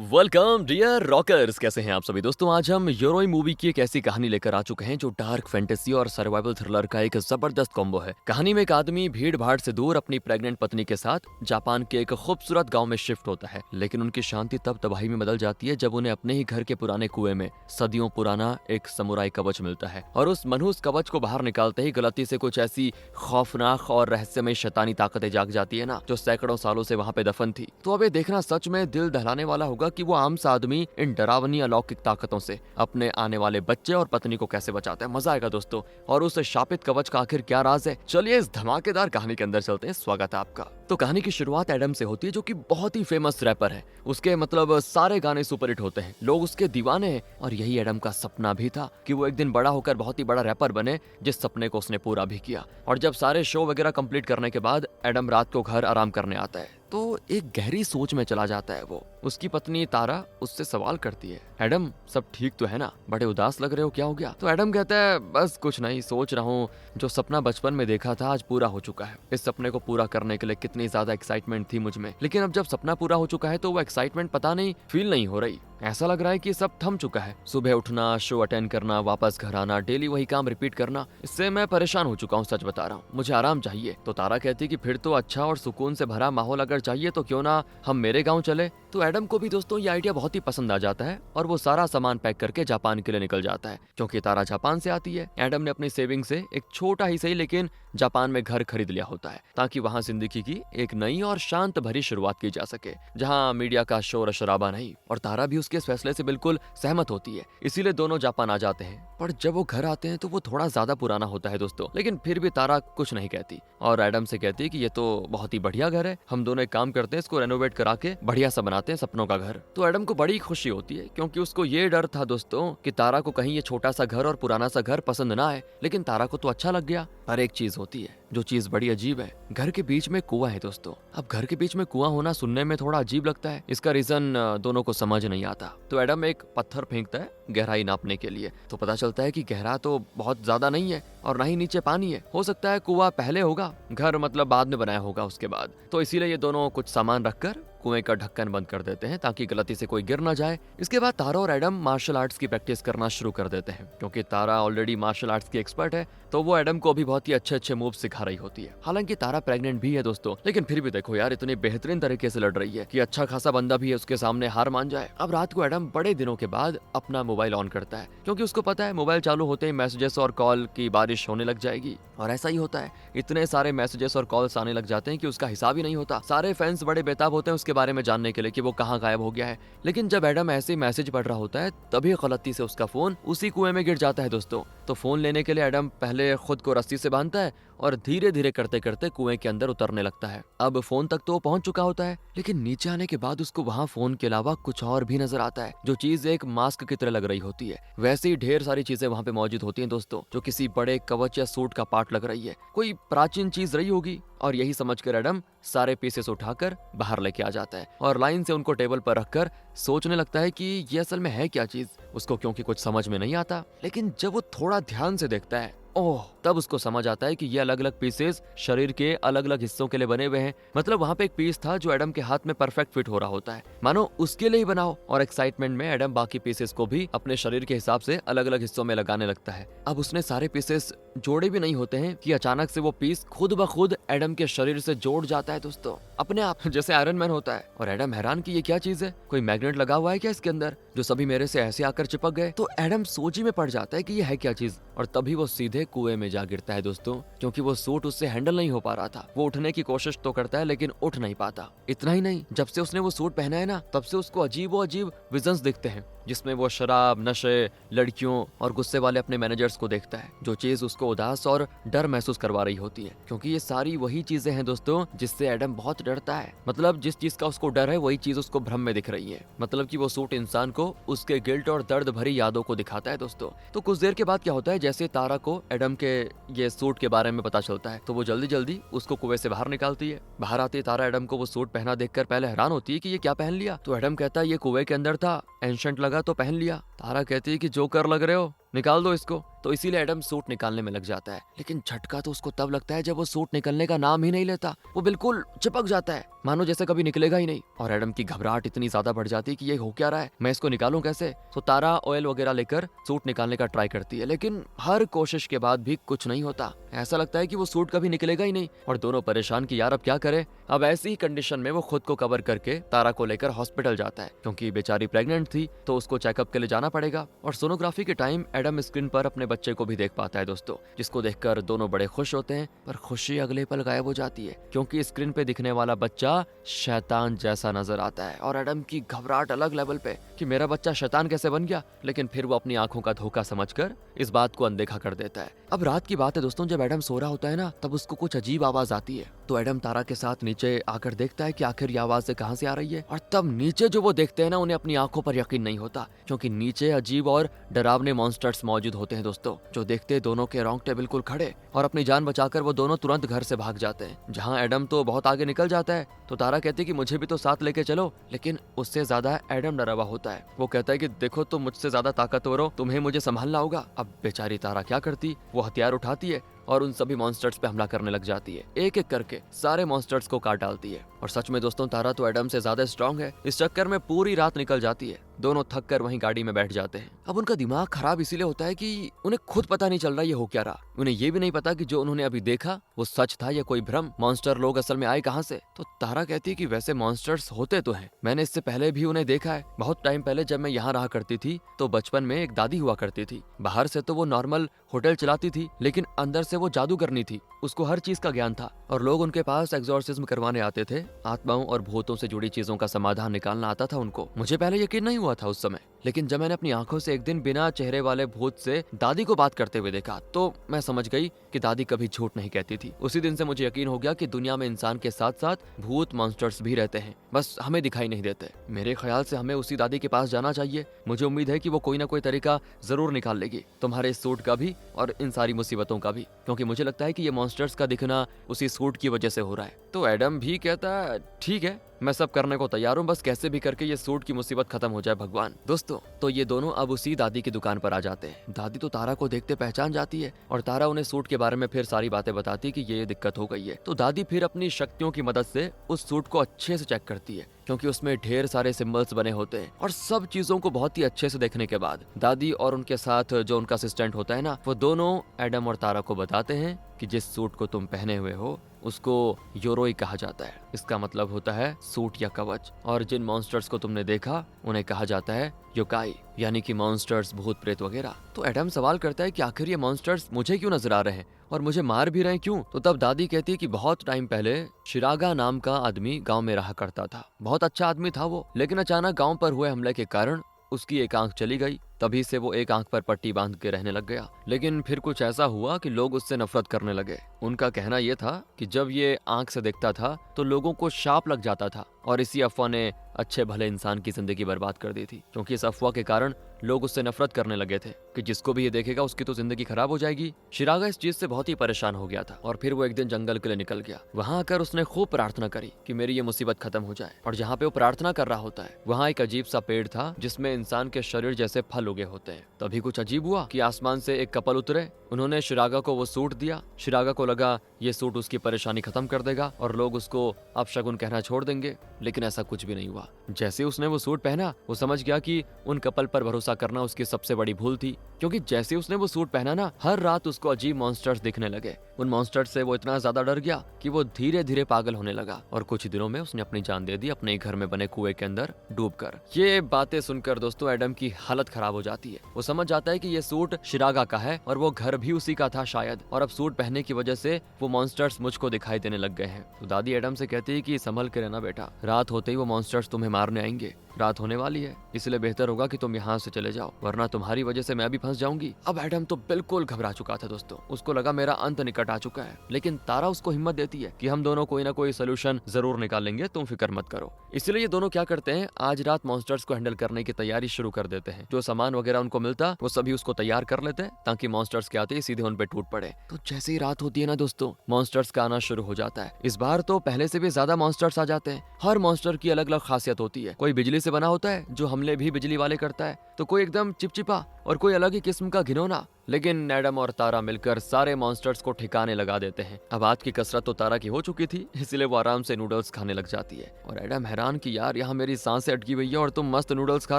Welcome dear rockers, कैसे हैं आप सभी दोस्तों। आज हम योरोई मूवी की एक ऐसी कहानी लेकर आ चुके हैं जो डार्क फैंटेसी और सर्वाइवल थ्रिलर का एक जबरदस्त कॉम्बो है। कहानी में एक आदमी भीड़ भाड़ से दूर अपनी प्रेग्नेंट पत्नी के साथ जापान के एक खूबसूरत गांव में शिफ्ट होता है, लेकिन उनकी शांति तब तबाही में बदल जाती है जब उन्हें अपने ही घर के पुराने कुएं में सदियों पुराना एक समुराई कवच मिलता है। और उस मनहूस कवच को बाहर निकालते ही गलती से कुछ ऐसी खौफनाक और रहस्यमय शैतानी ताकतें जाग जाती है ना, जो सैकड़ों सालों से वहां पे दफन थी। तो अब ये देखना सच में दिल दहलाने वाला होगा कि वो आम सा आदमी इन डरावनी अलौकिक ताकतों से अपने आने वाले बच्चे और पत्नी को कैसे बचाता है। मजा आएगा दोस्तों। और उस शापित कवच का आखिर क्या राज है, चलिए इस धमाकेदार कहानी के अंदर चलते हैं। स्वागत है आपका। तो कहानी की शुरुआत एडम से होती है, जो कि बहुत ही फेमस रैपर है। उसके मतलब सारे गाने सुपरहिट होते हैं, लोग उसके दीवाने हैं। और यही एडम का सपना भी था कि वो एक दिन बड़ा होकर बहुत ही बड़ा रैपर बने, जिस सपने को उसने पूरा भी किया। और जब सारे शो वगैरह कंप्लीट करने के बाद एडम रात को घर आराम करने आता है, तो एक गहरी सोच में चला जाता है वो। उसकी पत्नी तारा उससे सवाल करती है, एडम सब ठीक तो है ना, बड़े उदास लग रहे हो, क्या हो गया। तो एडम कहता है, बस कुछ नहीं, सोच रहा हूँ जो सपना बचपन में देखा था आज पूरा हो चुका है। इस सपने को पूरा करने के लिए कितनी ज्यादा एक्साइटमेंट थी मुझ में, लेकिन अब जब सपना पूरा हो चुका है तो वो एक्साइटमेंट पता नहीं फील नहीं हो रही। ऐसा लग रहा है कि सब थम चुका है। सुबह उठना, शो अटेंड करना, वापस घर आना, डेली वही काम रिपीट करना, इससे मैं परेशान हो चुका हूँ, सच बता रहा हूँ, मुझे आराम चाहिए। तो तारा कहती कि फिर तो अच्छा और सुकून से भरा माहौल अगर चाहिए तो क्यों ना हम मेरे गाँव चले। तो एडम को भी दोस्तों ये आइडिया बहुत ही पसंद आ जाता है और वो सारा सामान पैक करके जापान के लिए निकल जाता है, क्योंकि तारा जापान से आती है। एडम ने अपनी सेविंग से एक छोटा ही सही लेकिन जापान में घर खरीद लिया होता है, ताकि वहाँ जिंदगी की एक नई और शांत भरी शुरुआत की जा सके, जहाँ मीडिया का शोर शराबा नहीं। और तारा भी उसके इस फैसले से बिल्कुल सहमत होती है, इसीलिए दोनों जापान आ जाते हैं। पर जब वो घर आते हैं तो वो थोड़ा ज्यादा पुराना होता है दोस्तों, लेकिन फिर भी तारा कुछ नहीं कहती और एडम से कहती है कि ये तो बहुत ही बढ़िया घर है, हम दोनों एक काम करते हैं, इसको रेनोवेट करा के बढ़िया सा बनाते हैं, सपनों का घर। तो एडम को बड़ी खुशी होती है, क्योंकि उसको ये डर था दोस्तों कि तारा को कहीं ये छोटा सा घर और पुराना सा घर पसंद ना आए, लेकिन तारा को तो अच्छा लग गया। पर एक चीज होती है जो चीज बड़ी अजीब है, घर के बीच में कुआं है दोस्तों। अब घर के बीच में कुआं होना सुनने में थोड़ा अजीब लगता है, इसका रीजन दोनों को समझ नहीं आता। तो एडम एक पत्थर फेंकता है गहराई नापने के लिए, तो पता चलता है कि गहरा तो बहुत ज्यादा नहीं है और ना ही नीचे पानी है। हो सकता है कुआं पहले होगा, घर मतलब बाद में बनाया होगा उसके बाद। तो इसीलिए ये दोनों कुछ सामान रखकर कुएं का ढक्कन बंद कर देते हैं, ताकि गलती से कोई गिर ना जाए। इसके बाद तारा और एडम मार्शल आर्ट्स की प्रैक्टिस करना शुरू कर देते हैं, क्योंकि तारा ऑलरेडी मार्शल आर्ट्स की एक्सपर्ट है, तो वो एडम को भी बहुत ही अच्छे अच्छे मूव सिखा रही होती है। हालांकि तारा प्रेग्नेंट भी है दोस्तों, लेकिन फिर भी देखो यार, इतनी बेहतरीन तरीके से लड़ रही है कि अच्छा खासा बंदा भी है उसके सामने हार मान जाए। अब रात को एडम बड़े दिनों के बाद अपना मोबाइल ऑन करता है, क्योंकि उसको पता है मोबाइल चालू होते ही मैसेजेस और कॉल की बारिश होने लग जाएगी। और ऐसा ही होता है, इतने सारे मैसेजेस और कॉल्स आने लग जाते हैं कि उसका हिसाब ही नहीं होता। सारे फैंस बड़े बेताब होते हैं उसके बारे में जानने के लिए कि वो कहाँ गायब हो गया है। लेकिन जब एडम ऐसे मैसेज पढ़ रहा होता है, तभी गलती से उसका फोन उसी कुएं में गिर जाता है दोस्तों। तो फोन लेने के लिए एडम पहले खुद को रस्सी से बांधता है और धीरे धीरे करते करते कुएं के अंदर उतरने लगता है। अब फोन तक तो पहुंच चुका होता है, लेकिन नीचे आने के बाद उसको वहां फोन के अलावा कुछ और भी नजर आता है, जो चीज एक मास्क की तरह लग रही होती है। वैसे ही ढेर सारी चीजें वहां पे मौजूद होती हैं दोस्तों, जो किसी बड़े कवच या सूट का पार्ट लग रही है, कोई प्राचीन चीज रही होगी। और यही समझकर एडम सारे पीसेस उठाकर बाहर लेके आ जाता है और लाइन से उनको टेबल पर रखकर सोचने लगता है कि ये असल में है क्या चीज। उसको क्योंकि कुछ समझ में नहीं आता, लेकिन जब वो थोड़ा ध्यान से देखता है, ओह, तब उसको समझ आता है कि ये अलग अलग पीसेस शरीर के अलग अलग हिस्सों के लिए बने हुए हैं। मतलब वहाँ पे एक पीस था जो एडम के हाथ में परफेक्ट फिट हो रहा होता है, मानो उसके लिए ही बनाओ। और एक्साइटमेंट में एडम बाकी पीसेस को भी अपने शरीर के हिसाब से अलग अलग हिस्सों में लगाने लगता है। अब उसने सारे पीसेस जोड़े भी नहीं होते हैं कि अचानक से वो पीस खुद ब खुद एडम के शरीर से जोड़ जाता है दोस्तों, अपने आप, जैसे आयरन मैन होता है। और एडम हैरान कि ये क्या चीज है, कोई मैग्नेट लगा हुआ है क्या इसके अंदर, जो सभी मेरे से ऐसे आकर चिपक गए। तो एडम सोची में पड़ जाता है कि ये है क्या चीज, और तभी वो सीधे कुएं में जा गिरता है दोस्तों, क्योंकि वो सूट उससे हैंडल नहीं हो पा रहा था। वो उठने की कोशिश तो करता है, लेकिन उठ नहीं पाता। इतना ही नहीं, जब से उसने वो सूट पहना है ना, तब से उसको अजीब अजीब विजन्स दिखते हैं, जिसमें वो शराब, नशे, लड़कियों और गुस्से वाले अपने मैनेजर्स को देखता है, जो चीज उसको उदास और डर महसूस करवा रही होती है। क्योंकि ये सारी वही चीजें हैं दोस्तों जिससे एडम बहुत डरता है। मतलब जिस चीज का उसको डर है वही चीज उसको भ्रम में दिख रही है। मतलब कि वो सूट इंसान को उसके गिल्ट और दर्द भरी यादों को दिखाता है दोस्तों। तो कुछ देर के बाद क्या होता है, जैसे तारा को एडम के ये सूट के बारे में पता चलता है, तो वो जल्दी जल्दी उसको कुएं से बाहर निकालती है। बाहर आती तारा एडम को वो सूट पहना देखकर पहले हैरान होती है कि ये क्या पहन लिया। तो एडम कहता है ये कुएं के अंदर था, एंशंट लगा तो पहन लिया। तारा कहती है कि जोकर लग रहे हो, निकाल दो इसको। तो इसीलिए एडम सूट निकालने में लग जाता है, लेकिन झटका तो उसको तब लगता है जब वो सूट निकलने का नाम ही नहीं लेता। वो बिल्कुल चिपक जाता है, मानो जैसे कभी निकलेगा ही नहीं। और एडम की घबराहट इतनी ज्यादा बढ़ जाती है कि ये हो क्या रहा है, मैं इसको निकालूं कैसे। तो तारा ऑयल वगैरह लेकर सूट निकालने का ट्राई करती है, लेकिन हर कोशिश के बाद भी कुछ नहीं होता। ऐसा लगता है कि वो सूट कभी निकलेगा ही नहीं। और दोनों परेशान कि यार अब क्या करे। अब ऐसी ही कंडीशन में वो खुद को कवर करके तारा को लेकर हॉस्पिटल जाता है, क्योंकि बेचारी प्रेग्नेंट थी तो उसको चेकअप के लिए जाना पड़ेगा। और सोनोग्राफी के टाइम एडम स्क्रीन पर अपने बच्चे को भी देख पाता है दोस्तों, जिसको देखकर दोनों बड़े खुश होते हैं। पर खुशी अगले पल गायब हो जाती है, क्योंकि स्क्रीन पे दिखने वाला बच्चा शैतान जैसा नजर आता है। और एडम की घबराहट अलग लेवल पे कि मेरा बच्चा शैतान कैसे बन गया। लेकिन फिर वो अपनी आंखों का धोखा समझकर इस बात को अनदेखा कर देता है। अब रात की बात है दोस्तों, जब एडम सो रहा होता है ना, तब उसको कुछ अजीब आवाज आती है। तो एडम तारा के साथ नीचे आकर देखता है कि आखिर ये आवाज से कहां से आ रही है। और तब नीचे जो वो देखते हैं ना, उन्हें अपनी आंखों पर यकीन नहीं होता, क्योंकि नीचे अजीब और डरावने मॉन्स्टर्स मौजूद होते हैं दोस्तों, जो देखते दोनों के रोंगटे बिल्कुल खड़े। और अपनी जान बचाकर वो दोनों तुरंत घर से भाग जाते हैं। जहां एडम तो बहुत आगे निकल जाता है, तो तारा कहती है कि मुझे भी तो साथ लेके चलो। लेकिन उससे ज्यादा एडम डरा हुआ होता है। वो कहता है कि देखो तुम मुझसे ज्यादा ताकतवर हो, तुम्हें मुझे संभालना होगा। अब बेचारी तारा क्या करती, वो हथियार उठाती है और उन सभी मॉन्स्टर्स पे हमला करने लग जाती है। एक एक करके सारे मॉन्स्टर्स को काट डालती है। और सच में दोस्तों, तारा तो एडम से ज्यादा स्ट्रांग है। इस चक्कर में पूरी रात निकल जाती है। दोनों थक कर वहीं गाड़ी में बैठ जाते हैं। अब उनका दिमाग खराब इसीलिए होता है कि उन्हें खुद पता नहीं चल रहा ये हो क्या रहा। उन्हें ये भी नहीं पता कि जो उन्होंने अभी देखा वो सच था या कोई भ्रम। मॉन्स्टर लोग असल में आए कहां से। तो तारा कहती है कि वैसे मॉन्स्टर्स होते तो हैं, मैंने इससे पहले भी उन्हें देखा है। बहुत टाइम पहले जब मैं यहाँ रहा करती थी, तो बचपन में एक दादी हुआ करती थी। बाहर से तो वो नॉर्मल होटल चलाती थी, लेकिन अंदर से वो जादूगरनी थी। उसको हर चीज का ज्ञान था और लोग उनके पास एग्जॉर्सिज्म करवाने आते थे। आत्माओं और भूतों से जुड़ी चीजों का समाधान निकालना आता था उनको। मुझे पहले यकीन नहीं हुआ था उस समय, लेकिन जब मैंने अपनी आंखों से एक दिन बिना चेहरे वाले भूत से दादी को बात करते हुए देखा, तो मैं समझ गई कि दादी कभी झूठ नहीं कहती थी। उसी दिन से मुझे यकीन हो गया कि दुनिया में इंसान के साथ साथ भूत मॉन्स्टर्स भी रहते हैं, बस हमें दिखाई नहीं देते। मेरे ख्याल से हमें उसी दादी के पास जाना चाहिए। मुझे उम्मीद है कि वो कोई ना कोई तरीका जरूर निकाल लेगी, तुम्हारे इस सूट का भी और इन सारी मुसीबतों का भी, क्योंकि मुझे लगता है कि ये मॉन्स्टर्स का दिखना उसी सूट की वजह से हो रहा है। तो एडम भी कहता है ठीक है, मैं सब करने को तैयार हूँ, बस कैसे भी करके ये सूट की मुसीबत खत्म हो जाए भगवान। दोस्तों, तो ये दोनों अब उसी दादी की दुकान पर आ जाते हैं। दादी तो तारा को देखते पहचान जाती है और तारा उन्हें सूट के बारे में फिर सारी बातें बताती है कि ये दिक्कत हो गई है। तो दादी फिर अपनी शक्तियों की मदद से उस सूट को अच्छे से चेक करती है, क्योंकि उसमें ढेर सारे सिंबल्स बने होते हैं। और सब चीजों को बहुत ही अच्छे से देखने के बाद दादी और उनके साथ जो उनका असिस्टेंट होता है ना, वो दोनों एडम और तारा को बताते हैं कि जिस सूट को तुम पहने हुए हो उसको योरोई कहा जाता है। इसका मतलब होता है सूट या कवच। और जिन मॉन्स्टर्स को तुमने देखा उन्हें कहा जाता है योकाई, यानी कि मॉन्स्टर्स, भूत प्रेत वगैरह। तो एडम सवाल करता है कि आखिर ये मॉन्स्टर्स मुझे क्यों नजर आ रहे हैं और मुझे मार भी रहे हैं क्यों। तो तब दादी कहती है कि बहुत टाइम पहले शिरागा नाम का आदमी गांव में रहा करता था। बहुत अच्छा आदमी था वो, लेकिन अचानक गांव पर हुए हमले के कारण उसकी एक आंख चली गई। तभी से वो एक आंख पर पट्टी बांध के रहने लग गया। लेकिन फिर कुछ ऐसा हुआ कि लोग उससे नफरत करने लगे। उनका कहना यह था कि जब ये आंख से देखता था तो लोगों को शाप लग जाता था, और इसी अफवाह ने अच्छे भले इंसान की जिंदगी बर्बाद कर दी थी। क्योंकि इस अफवाह के कारण लोग उससे नफरत करने लगे थे कि जिसको भी ये देखेगा उसकी तो जिंदगी खराब हो जाएगी। शिरागा इस चीज से बहुत ही परेशान हो गया था और फिर वो एक दिन जंगल के लिए निकल गया। वहां आकर उसने खूब प्रार्थना करी कि मेरी ये मुसीबत खत्म हो जाए। और जहाँ पे वो प्रार्थना कर रहा होता है, वहाँ एक अजीब सा पेड़ था जिसमें इंसान के शरीर जैसे फल उगे होते हैं। तभी कुछ अजीब हुआ कि आसमान से एक कपल उतरे। उन्होंने शिरागा को वो सूट दिया। शिरागा को लगा ये सूट उसकी परेशानी खत्म कर देगा और लोग उसको अपशगुन कहना छोड़ देंगे, लेकिन ऐसा कुछ भी नहीं हुआ। जैसे उसने वो सूट पहना, वो समझ गया कि उन कपल पर भरोसा करना उसकी सबसे बड़ी भूल थी। क्योंकि जैसे उसने वो सूट पहना ना, हर रात उसको अजीब मॉन्स्टर्स दिखने लगे। उन मॉन्स्टर्स से वो इतना ज्यादा डर गया कि वो धीरे धीरे पागल होने लगा और कुछ दिनों में उसने अपनी जान दे दी अपने घर में बने कुएं के अंदर डूबकर। ये बातें सुनकर दोस्तों एडम की हालत खराब हो जाती है। वो समझ जाता है कि ये सूट शिरागा का है और वो घर भी उसी का था शायद, और अब सूट पहनने की वजह से वो मॉन्स्टर्स मुझको दिखाई देने लग गए हैं। तो दादी एडम से कहती है कि संभल के रहना बेटा, रात होते ही वो मॉन्स्टर्स तुम्हें मारने आएंगे। रात होने वाली है, इसलिए बेहतर होगा कि तुम यहाँ से चले जाओ, वरना तुम्हारी वजह से मैं भी फंस जाऊंगी। अब एडम तो बिल्कुल घबरा चुका था दोस्तों, उसको लगा मेरा अंत निकट आ चुका है। लेकिन तारा उसको हिम्मत देती है कि हम दोनों कोई ना कोई सोल्यूशन जरूर निकालेंगे, तुम फिक्र मत करो। इसलिए ये दोनों क्या करते हैं, आज रात मॉन्स्टर्स को हैंडल करने की तैयारी शुरू कर देते हैं। जो सामान वगैरह उनको मिलता वो सभी उसको तैयार कर लेते हैं ताकि मॉन्स्टर्स के आते ही सीधे उन पे टूट पड़े। तो जैसे ही रात होती है ना दोस्तों, मॉन्स्टर्स का आना शुरू हो जाता है। इस बार तो पहले से भी ज्यादा मॉन्स्टर्स आ जाते हैं। हर मॉन्स्टर की अलग अलग खासियत होती है। कोई बिजली से बना होता है जो हमले भी बिजली वाले करता है, तो कोई एकदम चिपचिपा और कोई अलग ही किस्म का घिनौना। लेकिन एडम और तारा मिलकर सारे मॉन्स्टर्स को ठिकाने लगा देते हैं। अब आज की कसरत तो तारा की हो चुकी थी, इसलिए वो आराम से नूडल्स खाने लग जाती है। और एडम हैरान कि यार यहाँ मेरी सांसें अटकी हुई है और तुम मस्त नूडल्स खा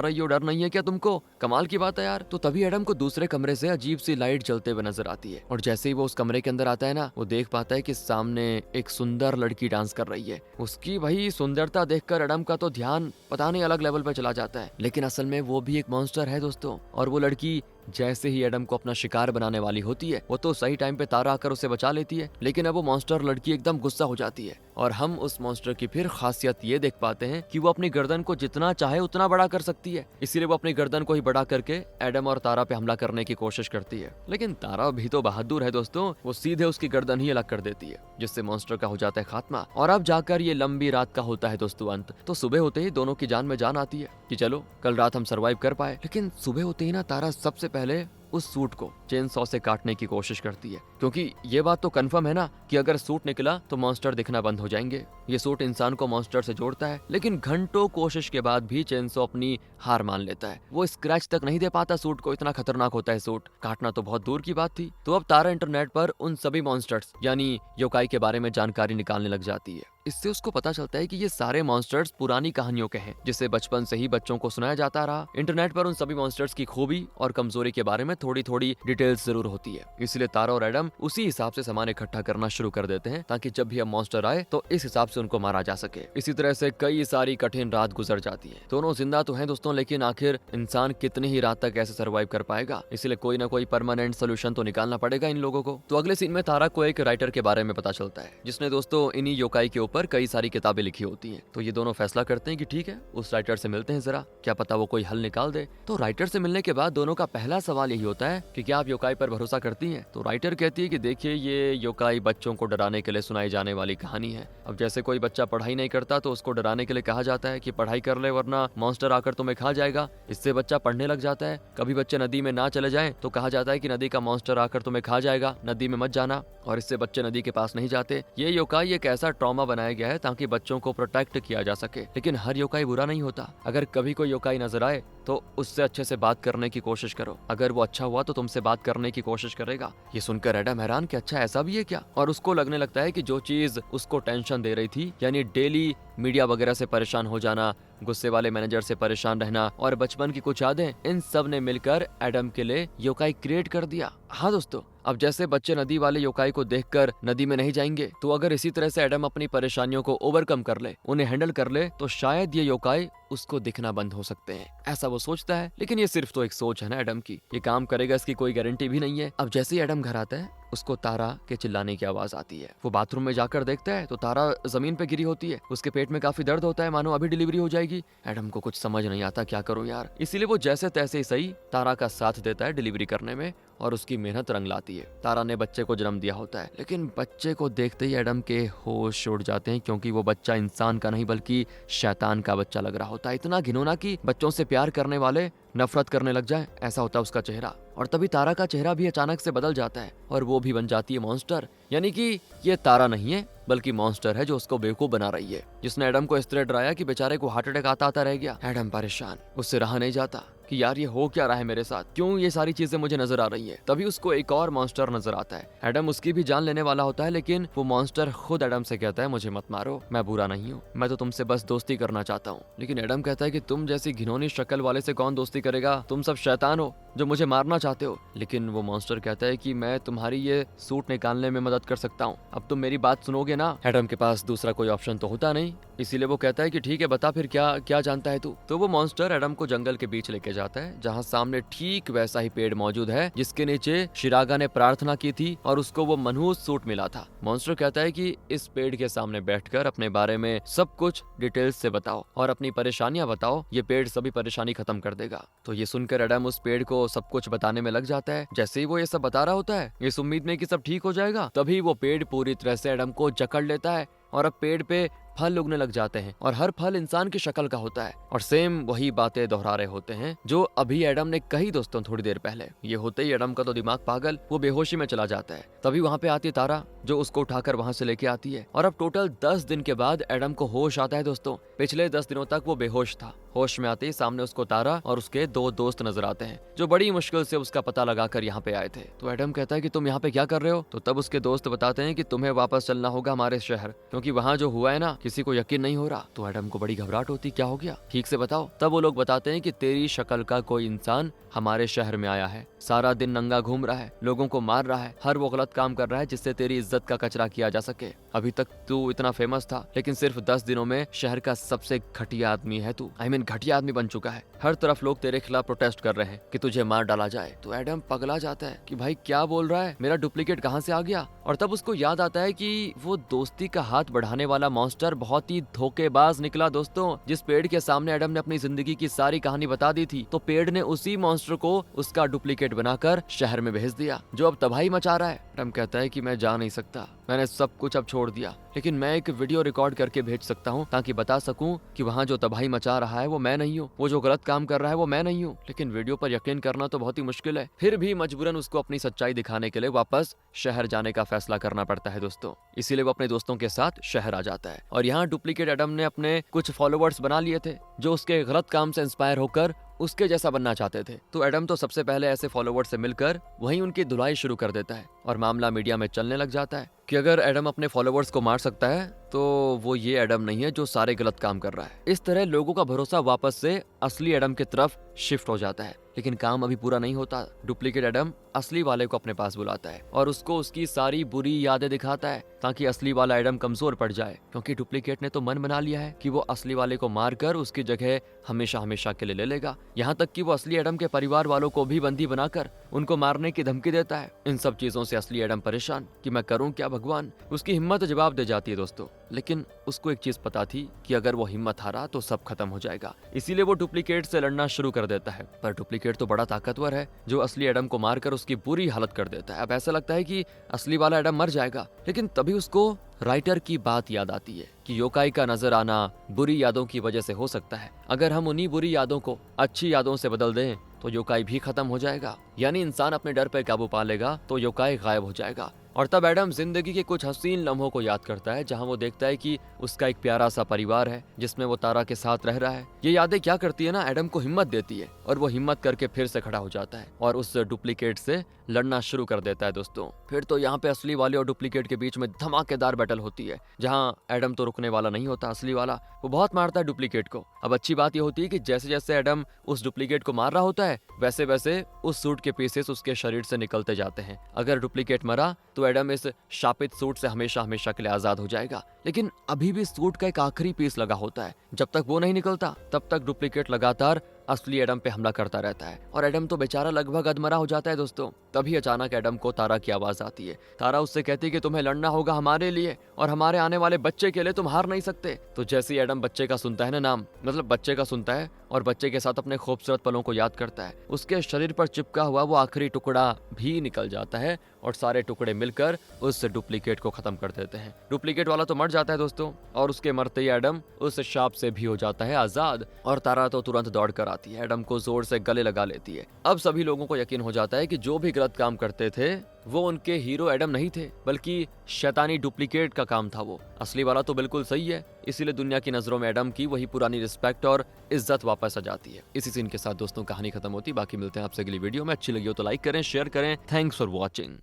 रही हो, डर नहीं है क्या तुमको? कमाल की बात है यार। तो तभी एडम को दूसरे कमरे से अजीब सी लाइट जलते हुए नजर आती है, और जैसे ही वो उस कमरे के अंदर आता है ना, वो देख पाता है कि सामने एक सुंदर लड़की डांस कर रही है। उसकी वही सुंदरता देखकर एडम का तो ध्यान पता नहीं अलग लेवल पर चला जाता है। लेकिन असल में वो भी एक मॉन्स्टर है दोस्तों। और वो लड़की जैसे ही एडम को अपना शिकार बनाने वाली होती है, वो तो सही टाइम पे तारा आकर उसे बचा लेती है। लेकिन अब वो मॉन्स्टर लड़की एकदम गुस्सा हो जाती है, और हम उस मॉन्स्टर की फिर खासियत ये देख पाते हैं कि वो अपनी गर्दन को जितना चाहे उतना बड़ा कर सकती है। इसीलिए वो अपनी गर्दन को ही बड़ा करके एडम और तारा पे हमला करने की कोशिश करती है। लेकिन तारा भी तो बहादुर है दोस्तों, वो सीधे उसकी गर्दन ही अलग कर देती है, जिससे मॉन्स्टर का हो जाता है खात्मा। और अब जाकर ये लंबी रात का होता है दोस्तों अंत। तो सुबह होते ही दोनों की जान में जान आती है कि चलो कल रात हम सरवाइव कर पाए। लेकिन सुबह होते ही ना तारा सबसे पहले उस सूट को चेन सॉ से काटने की कोशिश करती है, क्योंकि ये बात तो कंफर्म है ना कि अगर सूट निकला तो मॉन्स्टर दिखना बंद हो जाएंगे। ये सूट इंसान को मॉन्स्टर से जोड़ता है। लेकिन घंटों कोशिश के बाद भी चेन सॉ अपनी हार मान लेता है। वो स्क्रैच तक नहीं दे पाता सूट को, इतना खतरनाक होता है सूट। काटना तो बहुत दूर की बात थी। तो अब तारा इंटरनेट पर उन सभी मॉन्स्टर्स यानी योकाई के बारे में जानकारी निकालने लग जाती है। इससे उसको पता चलता है कि ये सारे मॉन्स्टर्स पुरानी कहानियों के हैं, जिसे बचपन से ही बच्चों को सुनाया जाता रहा। इंटरनेट पर उन सभी मॉन्स्टर्स की खूबी और कमजोरी के बारे में थोड़ी थोड़ी डिटेल्स जरूर होती है। इसलिए तारा और एडम उसी हिसाब से सामान इकट्ठा करना शुरू कर देते हैं, ताकि जब भी अब मॉन्स्टर आए तो इस हिसाब से उनको मारा जा सके। इसी तरह से कई सारी कठिन रात गुजर जाती है। दोनों जिंदा तो हैं दोस्तों, लेकिन आखिर इंसान कितनी ही रात तक ऐसे सर्वाइव कर पाएगा? इसलिए कोई ना कोई परमानेंट सोल्यूशन तो निकालना पड़ेगा इन लोगों को। तो अगले सीन में तारा को एक राइटर के बारे में पता चलता है, जिसने दोस्तों इन्हीं योकाई के ऊपर कई सारी किताबें लिखी होती हैं। तो ये दोनों फैसला करते हैं कि ठीक है, उस राइटर से मिलते हैं, जरा क्या पता वो कोई हल निकाल दे। तो राइटर से मिलने के बाद दोनों का पहला सवाल यही होता है कि क्या आप योकाई पर भरोसा करती हैं? तो राइटर कहती है कि देखिए, ये योकाई बच्चों को डराने के लिए सुनाई जाने वाली कहानी है। अब जैसे कोई बच्चा पढ़ाई नहीं करता तो उसको डराने के लिए कहा जाता है कि पढ़ाई कर ले वरना मॉन्स्टर आकर तुम्हें खा जाएगा। इससे बच्चा पढ़ने लग जाता है। कभी बच्चे नदी में ना चले जाएं तो कहा जाता है कि नदी का मॉन्स्टर आकर तुम्हें खा जाएगा, नदी में मत जाना, और इससे बच्चे नदी के पास नहीं जाते। ये योकाई एक ऐसा ट्रॉमा बनाया गया है ताकि बच्चों को प्रोटेक्ट किया जा सके। लेकिन हर योकाई बुरा नहीं होता। अगर कभी कोई योकाई नजर आए तो उससे अच्छे से बात करने की कोशिश करो। अगर वो अच्छा हुआ तो तुमसे बात करने की कोशिश करेगा। ये सुनकर एडम हैरान कि अच्छा ऐसा भी है क्या? और उसको लगने लगता है कि जो चीज उसको टेंशन दे रही थी, यानी डेली मीडिया वगैरह से परेशान हो जाना, गुस्से वाले मैनेजर से परेशान रहना और बचपन की कुछ यादें, इन सब ने मिलकर एडम के लिए योकाई क्रिएट कर दिया। हाँ दोस्तों, अब जैसे बच्चे नदी वाले योकाई को देखकर नदी में नहीं जाएंगे, तो अगर इसी तरह से एडम अपनी परेशानियों को ओवरकम कर ले, उन्हें हैंडल कर ले, तो शायद ये योकाई उसको दिखना बंद हो सकते हैं। ऐसा वो सोचता है। लेकिन ये सिर्फ तो एक सोच है ना एडम की, ये काम करेगा इसकी कोई गारंटी भी नहीं है। अब जैसे ही एडम घर आता है, उसको तारा के चिल्लाने की आवाज आती है। वो बाथरूम में जाकर देखता है तो तारा जमीन पे गिरी होती है। उसके पेट में काफी दर्द होता है, मानो अभी डिलीवरी हो जाएगी। एडम को कुछ समझ नहीं आता क्या करूं यार। इसीलिए वो जैसे तैसे ही सही तारा का साथ देता है डिलीवरी करने में, और उसकी मेहनत रंग लाती है। तारा ने बच्चे को जन्म दिया होता है, लेकिन बच्चे को देखते ही एडम के होश उड़ जाते हैं, क्योंकि वो बच्चा इंसान का नहीं बल्कि शैतान का बच्चा लग रहा होता है। इतना घिनौना कि बच्चों से प्यार करने वाले नफरत करने लग जाए, ऐसा होता है उसका चेहरा। और तभी तारा का चेहरा भी अचानक से बदल जाता है और वो भी बन जाती है मॉन्स्टर। यानी कि ये तारा नहीं है बल्कि मॉन्स्टर है जो उसको बेवकूफ बना रही है, जिसने एडम को इस तरह डराया कि बेचारे को हार्ट अटैक आता आता रह गया। एडम परेशान, उससे रहा नहीं जाता कि यार ये हो क्या रहा है मेरे साथ, क्यों ये सारी चीजें मुझे नजर आ रही है। तभी उसको एक और मॉन्स्टर नजर आता है। एडम उसकी भी जान लेने वाला होता है, लेकिन वो मॉन्स्टर खुद एडम से कहता है मुझे मत मारो, मैं बुरा नहीं हूँ, मैं तो तुमसे बस दोस्ती करना चाहता हूँ। लेकिन एडम कहता है कि तुम जैसी घिनौनी शक्ल वाले से कौन दोस्ती करेगा, तुम सब शैतान हो जो मुझे मारना चाहते हो। लेकिन वो मॉन्स्टर कहता है कि मैं तुम्हारी ये सूट निकालने में मदद कर सकता हूँ, अब तुम मेरी बात सुनोगे ना। एडम के पास दूसरा कोई ऑप्शन तो होता नहीं, इसीलिए वो कहता है कि ठीक है बता फिर क्या क्या जानता है तू। तो वो मॉन्स्टर एडम को जंगल के बीच लेके जाता है, जहाँ सामने ठीक वैसा ही पेड़ मौजूद है जिसके नीचे शिरागा ने प्रार्थना की थी और उसको वो मनहूस सूट मिला था। मॉन्स्टर कहता है कि इस पेड़ के सामने बैठकर अपने बारे में सब कुछ डिटेल्स से बताओ और अपनी परेशानियां बताओ, ये पेड़ सभी परेशानी खत्म कर देगा। तो ये सुनकर एडम उस पेड़ को सब कुछ बताने में लग जाता है। जैसे ही वो ये सब बता रहा होता है, इस उम्मीद में कि सब ठीक हो जाएगा, तभी वो पेड़ पूरी तरह से एडम को जकड़ लेता है और अब पेड़ पे फल उगने लग जाते हैं और हर फल इंसान की शक्ल का होता है और सेम वही बातें दोहरा रहे होते हैं जो अभी एडम ने कही दोस्तों थोड़ी देर पहले। ये होते ही एडम का तो दिमाग पागल, वो बेहोशी में चला जाता है। तभी वहाँ पे आती है तारा जो उसको उठाकर वहाँ से लेके आती है और अब टोटल 10 दिन के बाद एडम को होश आता है दोस्तों। पिछले 10 दिनों तक वो बेहोश था। होश में आते ही सामने उसको तारा और उसके 2 दोस्त नजर आते हैं जो बड़ी मुश्किल से उसका पता लगाकर यहाँ पे आए थे। तो एडम कहता है कि तुम यहाँ पे क्या कर रहे हो? तो तब उसके दोस्त बताते हैं कि तुम्हें वापस चलना होगा हमारे शहर, क्योंकि वहाँ जो हुआ है ना किसी को यकीन नहीं हो रहा। तो एडम को बड़ी घबराहट होती, क्या हो गया, ठीक से बताओ। तब वो लोग बताते हैं कि तेरी शक्ल का कोई इंसान हमारे शहर में आया है, सारा दिन नंगा घूम रहा है, लोगों को मार रहा है, हर वो गलत काम कर रहा है जिससे तेरी इज्जत का कचरा किया जा सके। अभी तक तू इतना फेमस था लेकिन सिर्फ 10 दिनों में शहर का सबसे घटिया आदमी है तू। घटिया आदमी बन चुका है। हर तरफ लोग तेरे खिलाफ प्रोटेस्ट कर रहे हैं कि तुझे मार डाला जाए। तो एडम पगला जाता है कि भाई क्या बोल रहा है, मेरा डुप्लीकेट कहाँ से आ गया? और तब उसको याद आता है कि वो दोस्ती का हाथ बढ़ाने वाला मॉन्स्टर बहुत ही धोखेबाज निकला दोस्तों। जिस पेड़ के सामने एडम ने अपनी जिंदगी की सारी कहानी बता दी थी, तो पेड़ ने उसी मॉन्स्टर को उसका डुप्लीकेट बनाकर शहर में भेज दिया जो अब तबाही मचा रहा है। एडम कहता है कि मैं जा नहीं सकता, मैंने सब कुछ अब छोड़ दिया, लेकिन मैं एक वीडियो रिकॉर्ड करके भेज सकता हूँ ताकि बता सकूं कि वहाँ जो तबाही मचा रहा है वो मैं नहीं हूँ, वो जो गलत काम कर रहा है वो मैं नहीं हूँ। लेकिन वीडियो पर यकीन करना तो बहुत ही मुश्किल है। फिर भी मजबूरन उसको अपनी सच्चाई दिखाने के लिए वापस शहर जाने का फैसला करना पड़ता है दोस्तों। इसीलिए वो अपने दोस्तों के साथ शहर आ जाता है और यहाँ डुप्लीकेट एडम ने अपने कुछ फॉलोवर्स बना लिए थे जो उसके गलत काम से इंस्पायर होकर उसके जैसा बनना चाहते थे। तो एडम तो सबसे पहले ऐसे फॉलोवर्स से मिलकर वहीं उनकी धुलाई शुरू कर देता है और मामला मीडिया में चलने लग जाता है कि अगर एडम अपने फॉलोवर्स को मार सकता है तो वो ये एडम नहीं है जो सारे गलत काम कर रहा है। इस तरह लोगों का भरोसा वापस से असली एडम की तरफ शिफ्ट हो जाता है। लेकिन काम अभी पूरा नहीं होता। डुप्लीकेट एडम असली वाले को अपने पास बुलाता है और उसको उसकी सारी बुरी यादें दिखाता है ताकि असली वाला एडम कमजोर पड़ जाए, क्योंकि डुप्लीकेट ने तो मन बना लिया है कि वो असली वाले को मारकर उसकी जगह हमेशा हमेशा के लिए ले लेगा। यहाँ तक कि वो असली एडम के परिवार वालों को भी बंदी बनाकर उनको मारने की धमकी देता है। इन सब चीजों से असली एडम परेशान कि मैं करूँ क्या भगवान। उसकी हिम्मत जवाब दे जाती है दोस्तों, लेकिन उसको एक चीज पता थी कि अगर वो हिम्मत हारा तो सब खत्म हो जाएगा। इसीलिए वो डुप्लीकेट से लड़ना शुरू कर देता है। पर डुप्लीकेट तो बड़ा ताकतवर है जो असली एडम को मारकर उसकी बुरी हालत कर देता है। अब ऐसा लगता है कि असली वाला एडम मर जाएगा, लेकिन तभी उसको राइटर की बात याद आती है कि योकाई का नजर आना बुरी यादों की वजह से हो सकता है। अगर हम उन्हीं बुरी यादों को अच्छी यादों से बदल दें तो योकाई भी खत्म हो जाएगा। यानी इंसान अपने डर पर काबू पा लेगा तो योकाई गायब हो जाएगा। और तब एडम जिंदगी के कुछ हसीन लम्हों को याद करता है जहां वो देखता है कि उसका एक प्यारा सा परिवार है जिसमें वो तारा के साथ रह रहा है। ये यादें क्या करती है ना, एडम को हिम्मत देती है और वो हिम्मत करके फिर से खड़ा हो जाता है और उस डुप्लीकेट से लड़ना शुरू कर देता है दोस्तों। फिर तो यहाँ पे असली वाले और डुप्लीकेट के बीच में धमाकेदार बैटल होती है जहाँ एडम तो रुकने वाला नहीं होता। असली वाला वो बहुत मारता है डुप्लीकेट को। अब अच्छी बात ये होती है कि जैसे जैसे एडम उस डुप्लीकेट को मार रहा होता है वैसे वैसे उस सूट के पीसेस उसके शरीर से निकलते जाते हैं। अगर डुप्लीकेट मरा तो एडम इस शापित सूट से हमेशा हमेशा के लिए आजाद हो जाएगा। लेकिन अभी भी सूट का एक आखिरी पीस लगा होता है। जब तक वो नहीं निकलता तब तक डुप्लीकेट लगातार असली एडम पे हमला करता रहता है और एडम तो बेचारा लगभग अधमरा हो जाता है दोस्तों। तभी अचानक एडम को तारा की आवाज आती है। तारा उससे कहती है कि तुम्हें लड़ना होगा हमारे लिए और हमारे आने वाले बच्चे के लिए, तुम हार नहीं सकते। तो जैसे ही एडम बच्चे का सुनता है ना नाम, मतलब बच्चे का सुनता है और बच्चे के साथ अपने खूबसूरत पलों को याद करता है, उसके शरीर पर चिपका हुआ वो आखिरी टुकड़ा भी निकल जाता है और सारे टुकड़े मिलकर उस डुप्लीकेट को खत्म कर देते हैं। डुप्लीकेट वाला तो मर जाता है दोस्तों और उसके मरते ही एडम उस शाप से भी हो जाता है आजाद। और तारा तो तुरंत दौड़ कर आती है, एडम को जोर से गले लगा लेती है। अब सभी लोगों को यकीन हो जाता है कि जो भी गलत काम करते थे वो उनके हीरो एडम नहीं थे बल्कि शैतानी डुप्लीकेट का काम था। वो असली वाला तो बिल्कुल सही है। इसीलिए दुनिया की नजरों में एडम की वही पुरानी रिस्पेक्ट और इज्जत वापस आ जाती है। इसी सीन के साथ दोस्तों कहानी खत्म होती। बाकी मिलते हैं आपसे अगली वीडियो में। अच्छी लगी हो तो लाइक करें, शेयर करें। Thanks for watching.